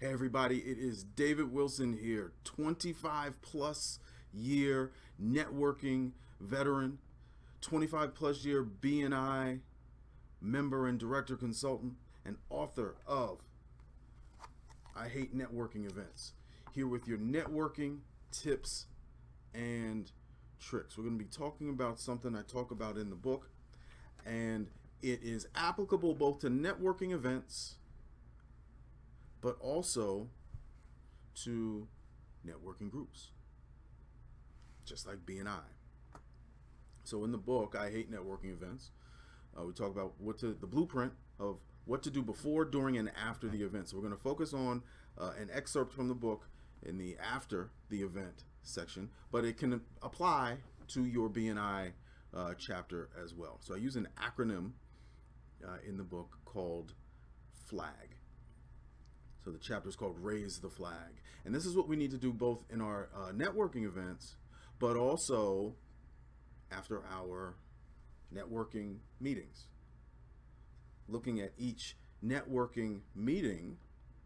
Hey everybody, it is David Wilson here, 25 plus year networking veteran, 25 plus year BNI member and director consultant, and author of I Hate Networking Events. Here with your networking tips and tricks. We're going to be talking about something I talk about in the book, and it is applicable both to networking events but also to networking groups, just like BNI. So in the book, I Hate Networking Events, we talk about the blueprint of what to do before, during, and after the event. So we're going to focus on an excerpt from the book in the after the event section, but it can apply to your BNI chapter as well. So I use an acronym in the book called F.L.A.G. So the chapter is called Raise the Flag. And this is what we need to do both in our networking events, but also after our networking meetings. Looking at each networking meeting,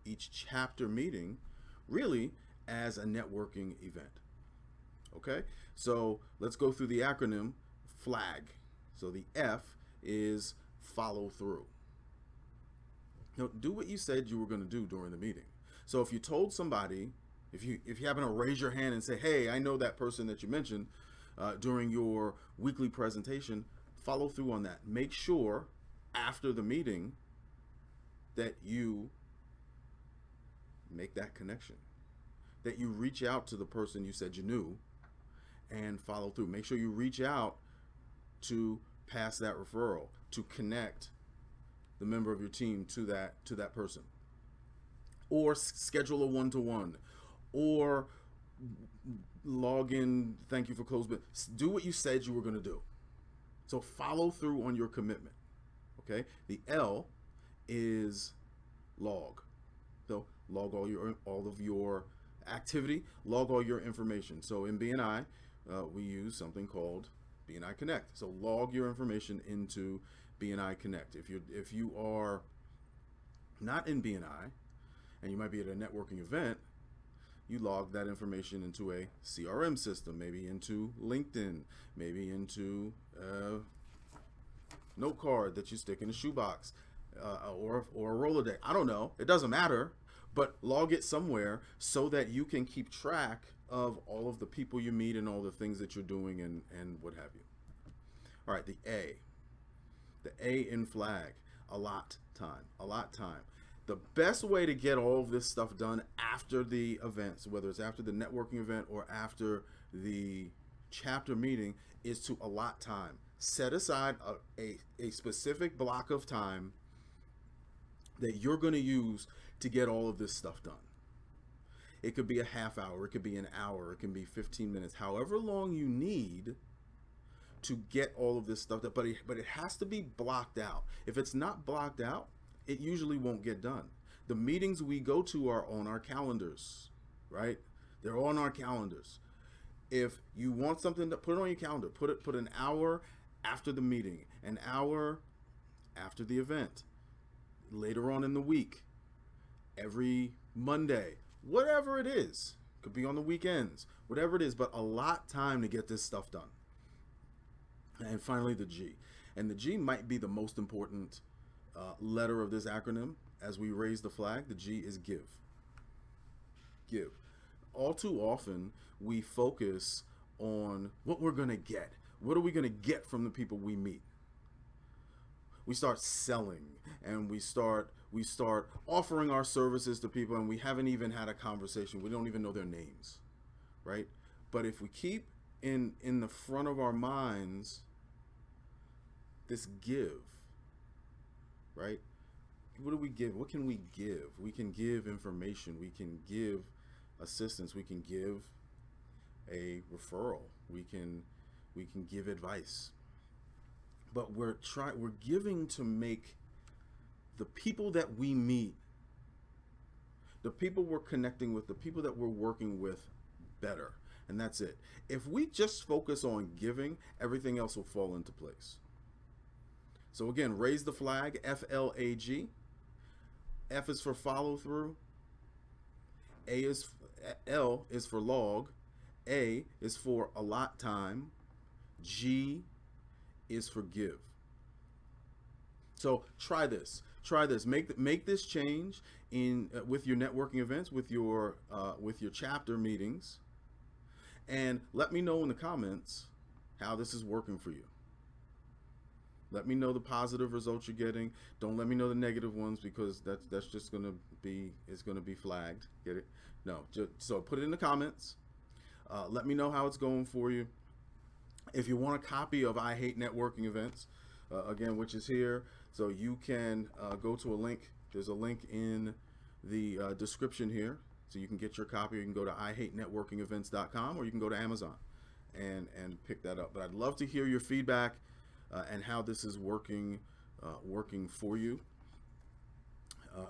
each chapter meeting, really as a networking event. Okay? So let's go through the acronym F.L.A.G. So the F is follow through. Now, do what you said you were going to do during the meeting. So if you told somebody, if you happen to raise your hand and say, hey, I know that person that you mentioned during your weekly presentation, follow through on that. Make sure after the meeting that you make that connection, that you reach out to the person you said you knew and follow through. Make sure you reach out to pass that referral, to connect the member of your team to that person, or schedule a one-to-one, or log in, thank you for close, but do what you said you were going to do. So follow through on your commitment. Okay, the L is log. So log all of your activity, log all your information. So in BNI, we use something called BNI Connect. So log your information into BNI Connect. If you are not in BNI and you might be at a networking event, you log that information into a CRM system, maybe into LinkedIn, maybe into a note card that you stick in a shoebox, or a Rolodex. I don't know. It doesn't matter, but log it somewhere so that you can keep track of all of the people you meet and all the things that you're doing and what have you. All right, the A. The A in F.L.A.G, allot time. The best way to get all of this stuff done after the events, whether it's after the networking event or after the chapter meeting, is to allot time. Set aside a specific block of time that you're going to use to get all of this stuff done. It could be a half hour, it could be an hour, it can be 15 minutes, however long you need to get all of this stuff done, but it has to be blocked out. If it's not blocked out, it usually won't get done. The meetings we go to are on our calendars, right? They're on our calendars. If you want something to put it on your calendar, put an hour after the meeting, an hour after the event, later on in the week, every Monday, whatever it is. Could be on the weekends, whatever it is, but allot time to get this stuff done. And finally, the G. And the G might be the most important letter of this acronym. As we raise the flag, the G is give. Give. All too often, we focus on what we're going to get. What are we going to get from the people we meet? We start selling, and we start offering our services to people, and we haven't even had a conversation. We don't even know their names, right? But if we keep in the front of our minds this give, right? What do we give? What can we give? We can give information. We can give assistance. We can give a referral. We can give advice. But we're giving to make the people that we meet, the people we're connecting with, the people that we're working with better. And that's it. If we just focus on giving, everything else will fall into place. So again, raise the flag, F.L.A.G. F is for follow through. A is L is for log, A is for allot time, G is for give. So try this. Try this. Make this change in with your networking events, with your chapter meetings, and let me know in the comments how this is working for you. Let me know the positive results you're getting. Don't let me know the negative ones, because that's just gonna be flagged. Get it? No. So put it in the comments. Let me know how it's going for you. If you want a copy of I Hate Networking Events, again, which is here, so you can go to a link. There's a link in the description here, so you can get your copy. You can go to ihatenetworkingevents.com, or you can go to Amazon and pick that up. But I'd love to hear your feedback and how this is working for you.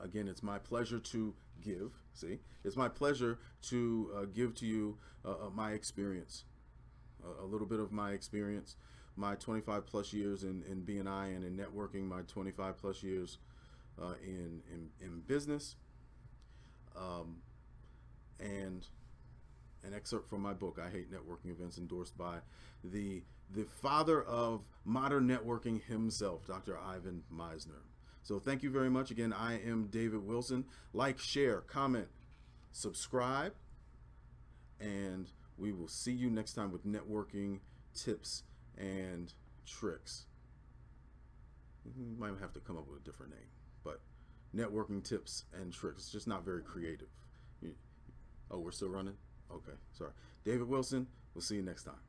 Again, it's my pleasure to give. See, it's my pleasure to give to you my experience, a little bit of my experience, my 25 plus years in BNI and in networking, my 25 plus years in business, and an excerpt from my book, I Hate Networking Events, endorsed by the father of modern networking himself, Dr. Ivan Misner. So thank you very much. Again, I am David Wilson. Like, share, comment, subscribe, and we will see you next time with networking tips and tricks. You might have to come up with a different name, but networking tips and tricks. It's just not very creative. Oh, we're still running? Okay, sorry. David Wilson, we'll see you next time.